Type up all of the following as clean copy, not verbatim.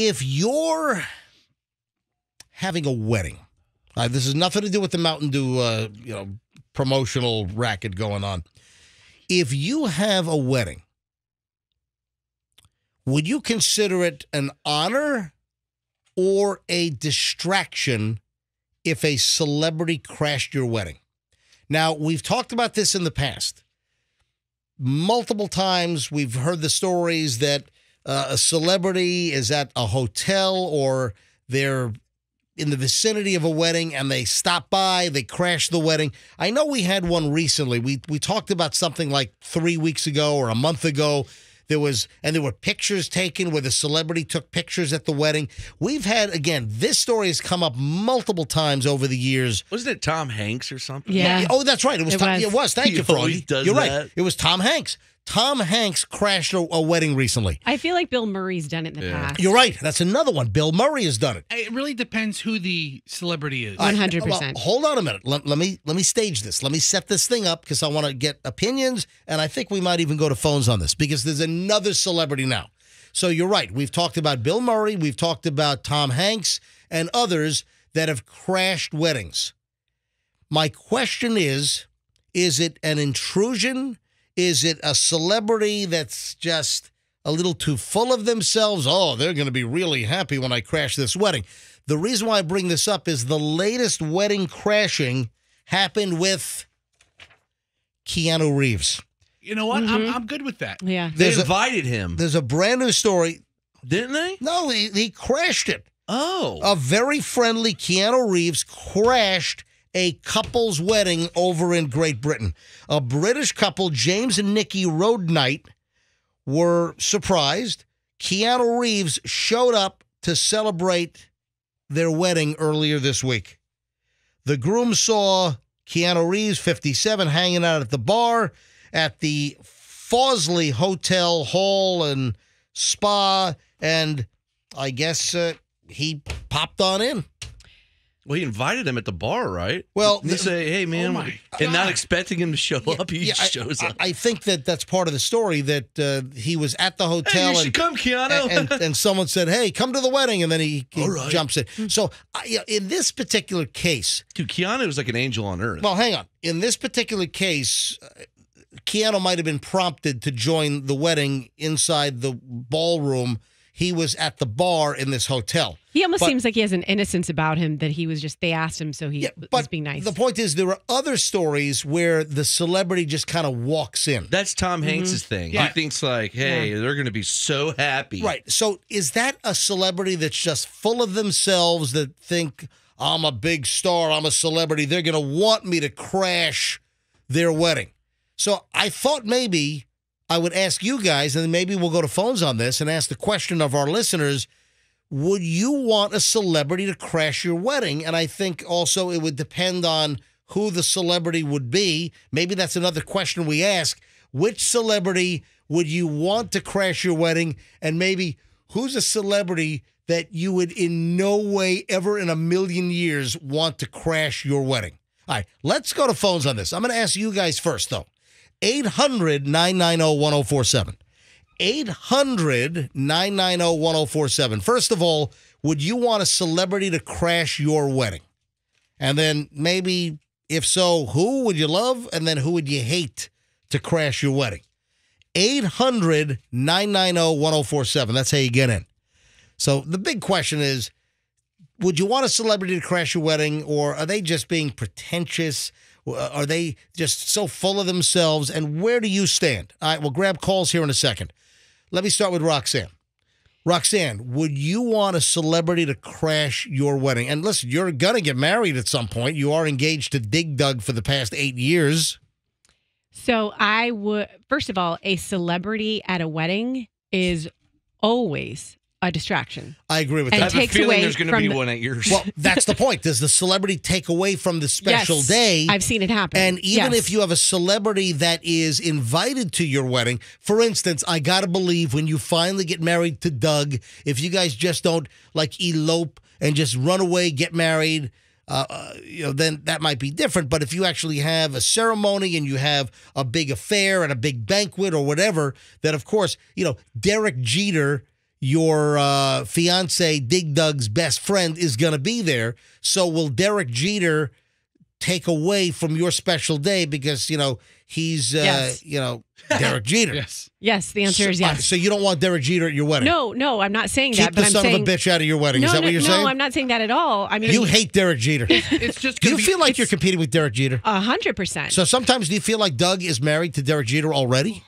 If you're having a wedding, this has nothing to do with the Mountain Dew, promotional racket going on. If you have a wedding, would you consider it an honor or a distraction if a celebrity crashed your wedding? Now, we've talked about this in the past. Multiple times we've heard the stories that a celebrity is at a hotel or they're in the vicinity of a wedding and they stop by, they crash the wedding. I know we had one recently. We talked about something like 3 weeks ago or a month ago. There were pictures taken where the celebrity took pictures at the wedding. We've had, again, this story has come up multiple times over the years. Wasn't it Tom Hanks or something? Yeah. Oh, that's right. It was. Thank you, Froggy. You're right. That. It was Tom Hanks. Tom Hanks crashed a wedding recently. I feel like Bill Murray's done it in the past. You're right. That's another one. Bill Murray has done it. It really depends who the celebrity is. 100%. Well, hold on a minute. Let me stage this. Let me set this thing up because I want to get opinions, and I think we might even go to phones on this because there's another celebrity now. So you're right. We've talked about Bill Murray. We've talked about Tom Hanks and others that have crashed weddings. My question is it an intrusion? Is it a celebrity that's just a little too full of themselves? Oh, they're going to be really happy when I crash this wedding. The reason why I bring this up is the latest wedding crashing happened with Keanu Reeves. You know what? I'm good with that. Yeah. They invited him. There's a brand new story. Didn't they? No, he crashed it. Oh. A very friendly Keanu Reeves crashed a couple's wedding over in Great Britain. A British couple, James and Nikki Rodenight, were surprised. Keanu Reeves showed up to celebrate their wedding earlier this week. The groom saw Keanu Reeves, 57, hanging out at the bar at the Fawsley Hotel Hall and Spa, and I guess he popped on in. Well, he invited him at the bar, right? Well, they say, "Hey, man," and not expecting him to show up, he shows up. I think that's part of the story that he was at the hotel. Hey, you should come, Keanu. and someone said, "Hey, come to the wedding," and then he jumps in. So, in this particular case, dude, Keanu was like an angel on earth. Well, hang on. In this particular case, Keanu might have been prompted to join the wedding inside the ballroom. He was at the bar in this hotel. He almost seems like he has an innocence about him that he was just, they asked him, so he was being nice. The point is, there are other stories where the celebrity just kind of walks in. That's Tom Hanks' thing. Yeah. He thinks like, hey, they're going to be so happy. Right. So is that a celebrity that's just full of themselves that think, I'm a big star, I'm a celebrity, they're going to want me to crash their wedding? So I thought maybe I would ask you guys, and then maybe we'll go to phones on this and ask the question of our listeners, would you want a celebrity to crash your wedding? And I think also it would depend on who the celebrity would be. Maybe that's another question we ask. Which celebrity would you want to crash your wedding? And maybe who's a celebrity that you would in no way ever in a million years want to crash your wedding? All right, let's go to phones on this. I'm going to ask you guys first, though. 800-990-1047. 800-990-1047. First of all, would you want a celebrity to crash your wedding? And then maybe, if so, who would you love? And then who would you hate to crash your wedding? 800-990-1047. That's how you get in. So the big question is, would you want a celebrity to crash your wedding, or are they just being pretentious? Are they just so full of themselves? And where do you stand? All right, we'll grab calls here in a second. Let me start with Roxanne. Roxanne, would you want a celebrity to crash your wedding? And listen, you're going to get married at some point. You are engaged to Dig Dug for the past 8 years. So I would, first of all, a celebrity at a wedding is always a distraction. I agree with and that. I have a feeling there's going to be one at yours. Well, that's the point. Does the celebrity take away from the special day? I've seen it happen. And even if you have a celebrity that is invited to your wedding, for instance, I got to believe when you finally get married to Doug, if you guys just don't like elope and just run away, get married, then that might be different. But if you actually have a ceremony and you have a big affair and a big banquet or whatever, then of course, Derek Jeter, your fiance, Dig Dug's best friend, is going to be there. So will Derek Jeter take away from your special day because, he's, Yes. Derek Jeter? Yes. Yes, the answer is yes. So you don't want Derek Jeter at your wedding? No, I'm not saying Keep that. the But I'm son saying, of a bitch out of your wedding. Is that what you're saying? No, I'm not saying that at all. I mean, You hate Derek Jeter. It's just Do gonna you be, feel like you're competing with Derek Jeter? 100%. So sometimes do you feel like Doug is married to Derek Jeter already?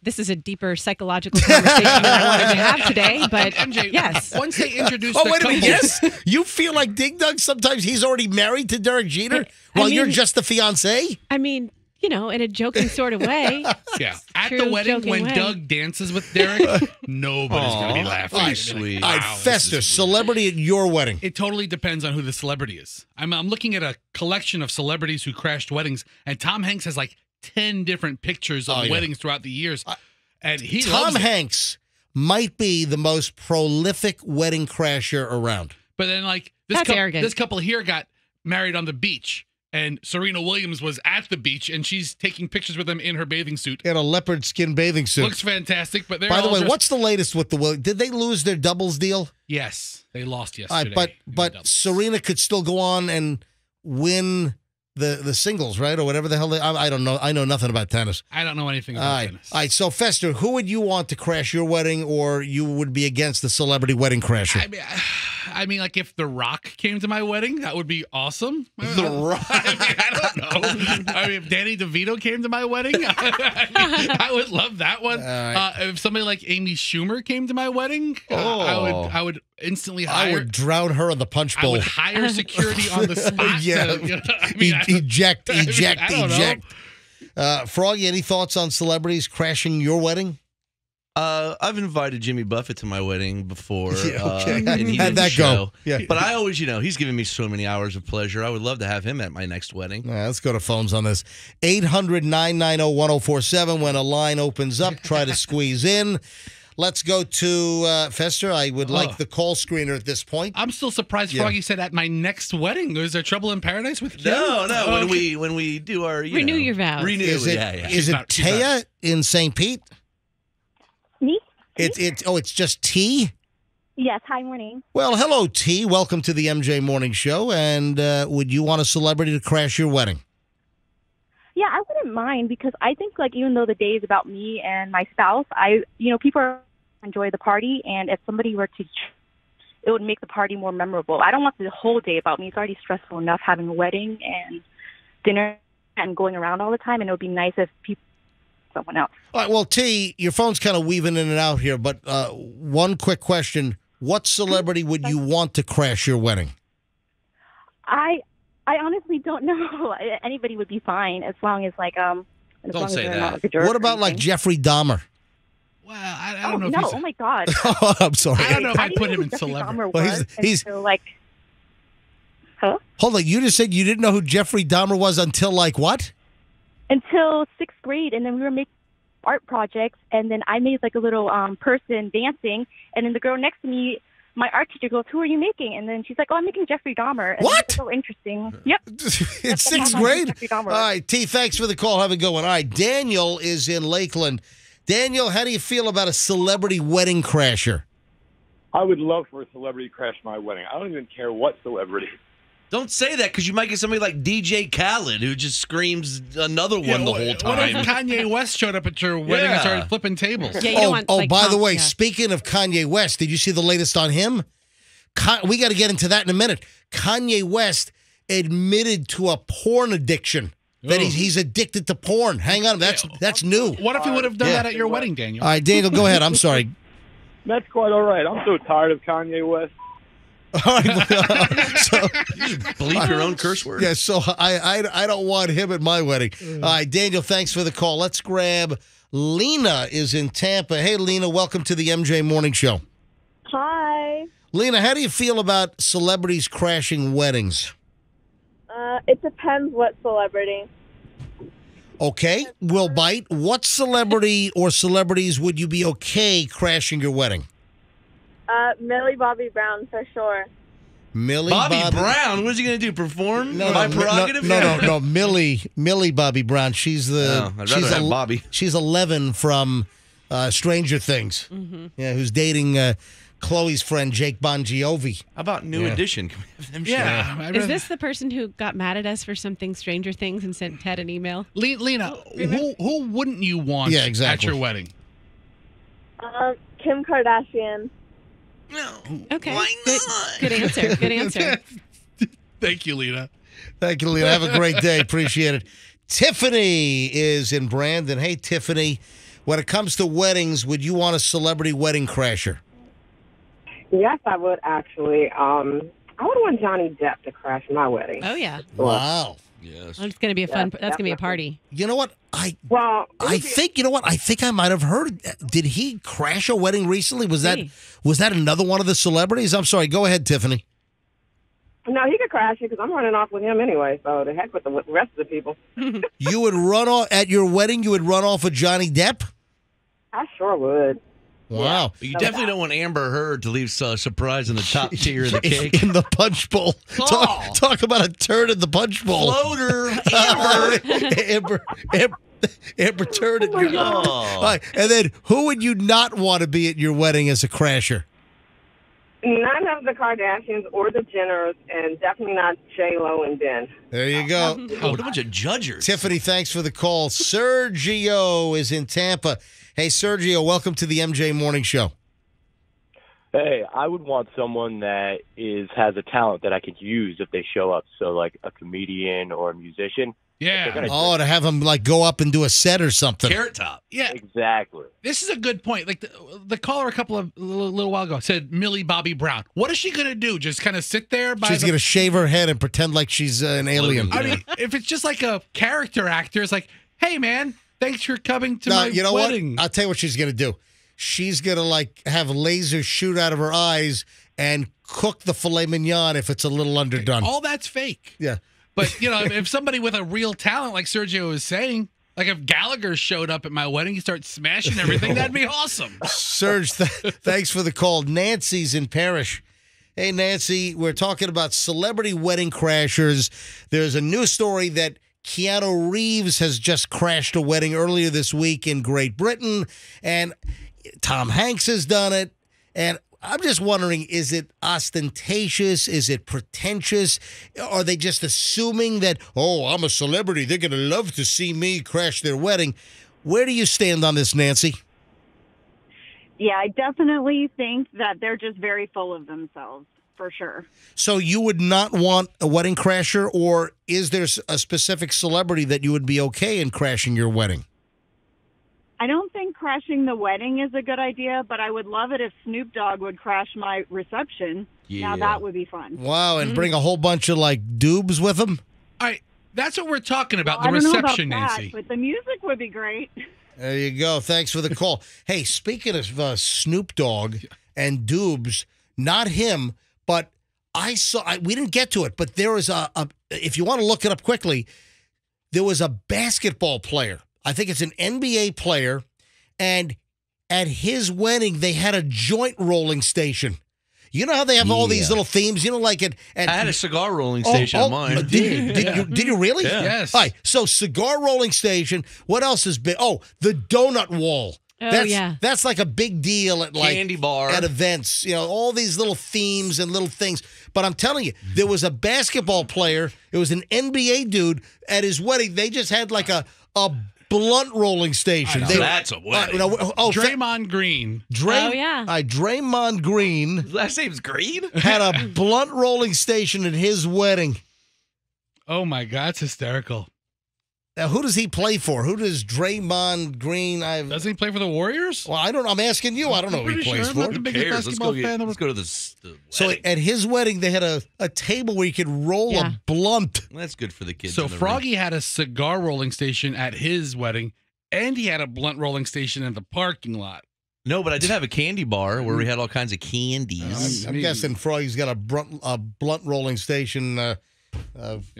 This is a deeper psychological conversation than I wanted to have today, but MJ, yes. Once they introduce Oh, the wait a minute. couple- Yes? You feel like Dig Dug sometimes he's already married to Derek Jeter while you're mean- just the fiancé? I mean, in a joking sort of way. Yeah. At True the wedding, joking when way. Doug dances with Derek, nobody's going to be laughing. All They're right, gonna be like, all right, "Wow, this Fester, is celebrity at your wedding. It totally depends on who the celebrity is. I'm looking at a collection of celebrities who crashed weddings, and Tom Hanks has like 10 different pictures of weddings throughout the years. And he Tom loves it. Hanks might be the most prolific wedding crasher around. But then, like, That's arrogant. this couple here got married on the beach, and Serena Williams was at the beach, and she's taking pictures with him in her bathing suit. In a leopard skin bathing suit. Looks fantastic, but they're By the all way, just- what's the latest with the Williams? Did they lose their doubles deal? Yes, they lost All yesterday. right, in the but doubles. Serena could still go on and win the singles, right? Or whatever the hell I don't know. I know nothing about tennis. I don't know anything All about right. tennis. All right. So, Fester, who would you want to crash your wedding, or you would be against the celebrity wedding crasher? I mean, like, if The Rock came to my wedding, that would be awesome. The Rock? I don't know. I mean, if Danny DeVito came to my wedding, I would love that one. right. If somebody like Amy Schumer came to my wedding, I would instantly hire. I would drown her in the punch I bowl. would hire security on the spot. Yeah. Eject. I don't know. Froggy, any thoughts on celebrities crashing your wedding? I've invited Jimmy Buffett to my wedding before. Yeah, okay. And he How'd didn't that show. go? Yeah. But I always, he's given me so many hours of pleasure. I would love to have him at my next wedding. All right, let's go to phones on this. 800-990-1047. When a line opens up, try to squeeze in. Let's go to Fester. I would like the call screener at this point. I'm still surprised Froggy said at my next wedding. Is there trouble in paradise with Kim? No. Okay. When we do our Renew your vows. Renew. Is it, yeah. is it She's not- Taya in St. Pete? Me? It's just T? Yes. Hi, morning. Well, hello, T. Welcome to the MJ Morning Show. And would you want a celebrity to crash your wedding? Yeah, I wouldn't mind because I think like even though the day is about me and my spouse, people enjoy the party, and if somebody were to, it would make the party more memorable. I don't want the whole day about me. It's already stressful enough having a wedding and dinner and going around all the time, and it would be nice if people someone else. All right, well, T, your phone's kind of weaving in and out here, but one quick question. What celebrity would you want to crash your wedding? I honestly don't know. Anybody would be fine as long as like as Don't long say as they're that. not like a jerk. What or about like anything. Jeffrey Dahmer? Well, I Oh don't know. no! If he's, Oh my God! Oh, I'm sorry. I don't know if I didn't put know him in who Jeffrey celebrity. Dahmer Well, was he's- until, like, huh? Hold on, you just said you didn't know who Jeffrey Dahmer was until like what? Until sixth grade, and then we were making art projects, and then I made like a little person dancing, and then the girl next to me, my art teacher goes, "Who are you making?" And then she's like, "Oh, I'm making Jeffrey Dahmer." And What? It's so interesting. Yep. It's sixth how I grade? Jeffrey Dahmer. All right, T, thanks for the call. Have a good one. All right, Daniel is in Lakeland. Daniel, how do you feel about a celebrity wedding crasher? I would love for a celebrity to crash my wedding. I don't even care what celebrity. Don't say that because you might get somebody like DJ Khaled who just screams another one the whole What time. if Kanye West showed up at your wedding and started flipping tables? Yeah, you don't want, like, by the way, yeah. speaking of Kanye West, did you see the latest on him? We got to get into that in a minute. Kanye West admitted to a porn addiction. That he's addicted to porn. Hang on, that's new. What if you would have done that at your wedding, Daniel? All right, Daniel, go ahead. I'm sorry. That's quite all right. I'm so tired of Kanye West. All right, so Bleep your own curse word. yeah, so I don't want him at my wedding. All right, Daniel, thanks for the call. Let's grab Lena is in Tampa. Hey, Lena, welcome to the MJ Morning Show. Hi. Lena, how do you feel about celebrities crashing weddings? It depends what celebrity. Okay, we'll bite. What celebrity or celebrities would you be okay crashing your wedding? Millie Bobby Brown for sure. Millie Bobby Brown? What is he going to do? Perform? My prerogative? No. Millie Bobby Brown. She's the. I'd rather have Bobby. She's 11 from Stranger Things. Yeah, who's dating Chloe's friend Jake Bongiovi. How about New Edition? Can we have them Yeah. Is this the person who got mad at us for something Stranger Things and sent Ted an email? Lena, who wouldn't you want at your wedding? Kim Kardashian. No. Okay. Why not? Good answer. Good answer. Thank you, Lena. Thank you, Lena. Have a great day. Appreciate it. Tiffany is in Brandon. Hey, Tiffany, when it comes to weddings, would you want a celebrity wedding crasher? Yes, I would actually. I would want Johnny Depp to crash my wedding. Oh, yeah. Wow. Yes. It's going to be a fun. Yeah, That's going to be a party. You know what? I think I might have heard. Did he crash a wedding recently? Was that another one of the celebrities? I'm sorry. Go ahead, Tiffany. No, he could crash it because I'm running off with him anyway. So the heck with the rest of the people. You would run off at your wedding? You would run off with Johnny Depp? I sure would. Wow. You definitely don't want Amber Heard to leave a surprise in the top tier of the cake. In the punch bowl. Oh. Talk about a turd in the punch bowl. Floater, Amber turd in your All right. And then who would you not want to be at your wedding as a crasher? None of the Kardashians or the Jenners, and definitely not J-Lo and Ben. There you go. Oh, what a bunch of judgers. Tiffany, thanks for the call. Sergio is in Tampa. Hey, Sergio, welcome to the MJ Morning Show. Hey, I would want someone that has a talent that I could use if they show up. So, like a comedian or a musician. Yeah. Oh, to have him like go up and do a set or something. Carrot Top. Yeah. Exactly. This is a good point. Like the caller a little while ago said Millie Bobby Brown. What is she going to do? Just kind of sit there? She's going to shave her head and pretend like she's an alien. I mean, if it's just like a character actor, it's like, hey, man, thanks for coming to my wedding. What? I'll tell you what she's going to do. She's going to like have lasers shoot out of her eyes and cook the filet mignon if it's a little underdone. All that's fake. Yeah. But, you know, if somebody with a real talent, like Sergio was saying, like if Gallagher showed up at my wedding, he starts smashing everything, that'd be awesome. Serge, thanks for the call. Nancy's in Parrish. Hey, Nancy, we're talking about celebrity wedding crashers. There's a new story that Keanu Reeves has just crashed a wedding earlier this week in Great Britain, and Tom Hanks has done it. And I'm just wondering, is it ostentatious? Is it pretentious? Are they just assuming that, oh, I'm a celebrity, they're going to love to see me crash their wedding? Where do you stand on this, Nancy? Yeah, I definitely think that they're just very full of themselves, for sure. So you would not want a wedding crasher, or is there a specific celebrity that you would be okay in crashing your wedding? I don't think crashing the wedding is a good idea, but I would love it if Snoop Dogg would crash my reception. Yeah. Now that would be fun. Wow, and bring a whole bunch of like doobs with them? All right, that's what we're talking about, Well, the I don't know reception, about that, Nancy. but the music would be great. There you go. Thanks for the call. Hey, speaking of Snoop Dogg and doobs, not him, but we didn't get to it, but there was if you want to look it up quickly, there was a basketball player. I think it's an NBA player, and at his wedding, they had a joint rolling station. You know how they have all these little themes? You know, like I had a cigar rolling station on mine. Did you really? Yeah. Yes. All right, so cigar rolling station. What else is big? Oh, the donut wall. Oh, yeah. That's like a big deal at like Candy bar. at events. You know, all these little themes and little things. But I'm telling you, there was a basketball player. It was an NBA dude at his wedding. They just had like a blunt rolling station. That's a wedding. Draymond Green. Oh, yeah. Draymond Green. His last name's Green? Had a blunt rolling station at his wedding. Oh, my God. It's hysterical. Now, who does he play for? Who does Draymond Green? Doesn't he play for the Warriors? Well, I don't know. I'm asking you. I don't know who he plays for. I'm not the biggest basketball fan. Let's go to the So wedding. at his wedding, they had a table where you could roll a blunt. That's good for the kids. So in the Froggy had a cigar rolling station at his wedding, and he had a blunt rolling station in the parking lot. No, but I did have a candy bar where we had all kinds of candies. I'm guessing Froggy's got a blunt rolling station.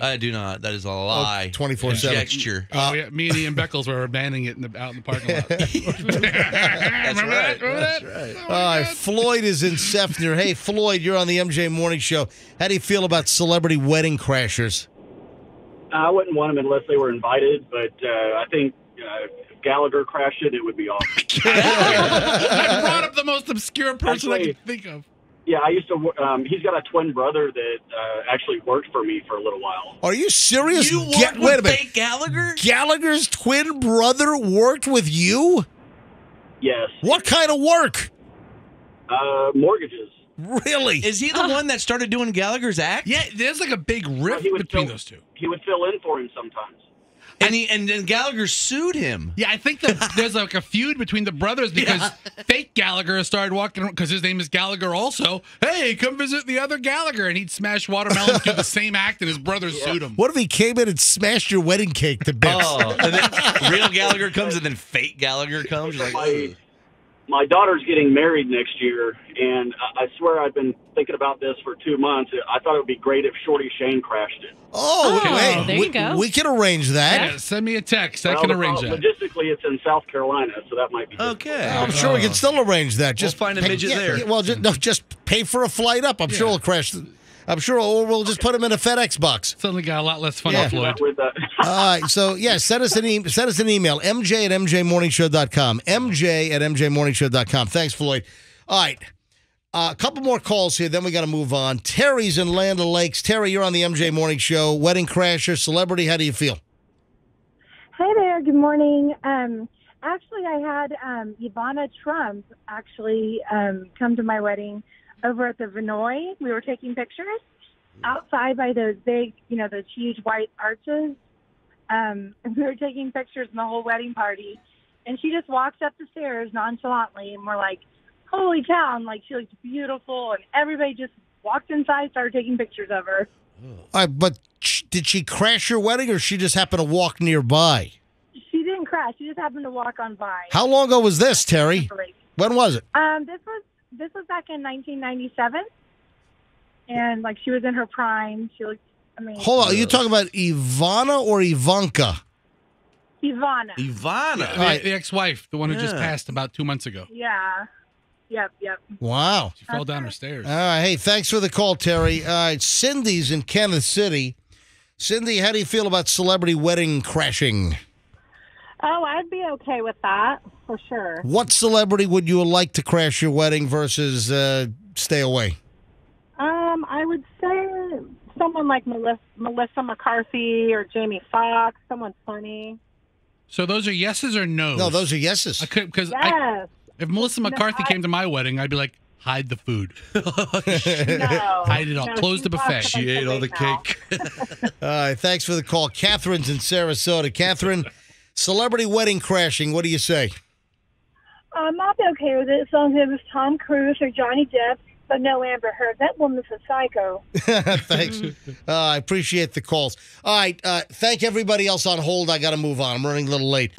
I do not. That is a lie. 24/7. Gesture. Me and Ian Beckles were abandoning it out in the parking lot. That's right. That's right. All right, Floyd is in Sefner. Hey, Floyd, you're on the MJ Morning Show. How do you feel about celebrity wedding crashers? I wouldn't want them unless they were invited, but I think If Gallagher crashed it, it would be awesome. I brought up the most obscure person I could think of. Yeah, I used to. He's got a twin brother that actually worked for me for a little while. Are you serious? You worked Wait a with minute. fake Gallagher? Gallagher's twin brother worked with you? Yes. What kind of work? Mortgages. Really? Is he the one that started doing Gallagher's act? Yeah, there's like a big rift between those two. He would fill in for him sometimes. And then Gallagher sued him. Yeah, I think that there's like a feud between the brothers because fake Gallagher started walking around because his name is Gallagher also. Hey, come visit the other Gallagher. And he'd smash watermelons, do the same act, and his brothers sued him. What if he came in and smashed your wedding cake to bits? Oh, and then real Gallagher comes and then fake Gallagher comes? You're like, My daughter's getting married next year, and I swear I've been thinking about this for 2 months. I thought it would be great if Shorty Shane crashed it. Oh, wait. there you go. We can arrange that. Yeah, send me a text. I can arrange that. Logistically, it's in South Carolina, so that might be good. okay. I'm sure we can still arrange that. Just find a midget there. Well, just pay for a flight up. I'm sure we'll crash. I'm sure we'll just put him in a FedEx box. Suddenly got a lot less fun on Floyd. All right, so send us an email, mj@mjmorningshow.com, mj@mjmorningshow.com. Thanks, Floyd. All right, a couple more calls here, then we got to move on. Terry's in Land O'Lakes. Terry, you're on the MJ Morning Show. Wedding crasher, celebrity. How do you feel? Hey there. Good morning. Actually, I had Ivana Trump come to my wedding over at the Vinoy. We were taking pictures outside by those big, those huge white arches. And we were taking pictures in the whole wedding party. And she just walks up the stairs nonchalantly, and we're like, holy cow. And she looks beautiful. And everybody just walked inside, started taking pictures of her. All right, but did she crash your wedding, or she just happened to walk nearby? She didn't crash. She just happened to walk on by. How long ago was this, Terry? When was it? This was back in 1997, and she was in her prime. She looked. Hold on, are you talking about Ivana or Ivanka? Ivana. The ex-wife, the one who just passed about 2 months ago. Yeah. Yep. Wow. She fell down her stairs. All right, hey, thanks for the call, Terry. All right, Cindy's in Kansas City. Cindy, how do you feel about celebrity wedding crashing? Oh, I'd be okay with that, for sure. What celebrity would you like to crash your wedding versus stay away? I would say someone like Melissa McCarthy or Jamie Foxx, someone funny. So those are yeses or no's? No, those are yeses. Because Yes. if Melissa McCarthy came to my wedding, I'd be like, hide the food. No. Hide it all. Close the buffet. She ate all the cake. All right, thanks for the call. Catherine's in Sarasota. Catherine, celebrity wedding crashing, what do you say? I'd be okay with it as long as it was Tom Cruise or Johnny Depp, but no Amber Heard. That woman's a psycho. Thanks. I appreciate the calls. All right, thank everybody else on hold. I got to move on. I'm running a little late.